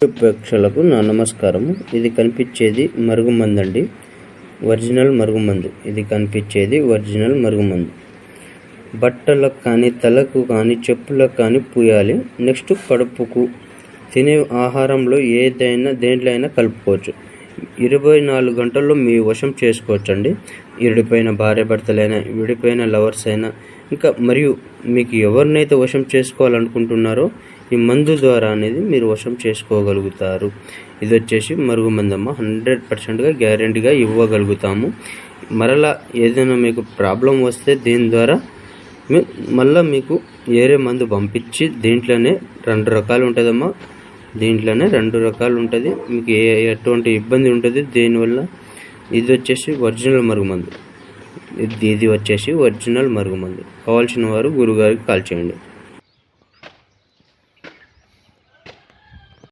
ప్రేక్షకులకు నా నమస్కారము. ఇది కనిపించేది మరుగుమందు అండి, ఒరిజినల్ మరుగుమందు. ఇది కనిపించేది ఒరిజినల్ మరుగుమందు. బట్టలకు కానీ, తలకు కానీ, చెప్పులకు కానీ పూయాలి. నెక్స్ట్ కడుపుకు, తినే ఆహారంలో దేంట్లో అయినా కలుపుకోవచ్చు. 24 గంటల్లో మీ వశం చేసుకోవచ్చు అండి. విడిపోయిన భార్య భర్తలైనా, విడిపోయిన లవర్స్ అయినా, ఇంకా మరియు మీకు ఎవరినైతే వశం చేసుకోవాలనుకుంటున్నారో ఈ మందు ద్వారా అనేది మీరు వశం చేసుకోగలుగుతారు. ఇది వచ్చేసి మరుగుమందమ్మ, 100%గా గ్యారెంటీగా ఇవ్వగలుగుతాము. మరలా ఏదైనా మీకు ప్రాబ్లం వస్తే దీని ద్వారా మళ్ళీ మీకు వేరే మందు పంపించి దీంట్లోనే 2 రకాలు ఉంటుందమ్మా. దీంట్లోనే 2 రకాలు ఉంటుంది. మీకు ఎటువంటి ఇబ్బంది ఉంటుంది దీనివల్ల. ఇది వచ్చేసి ఒరిజినల్ మరుగుమందు. ఇది వచ్చేసి ఒరిజినల్ మరుగుమందు. కావాల్సిన వారు గురుగారికి కాల్ చేయండి.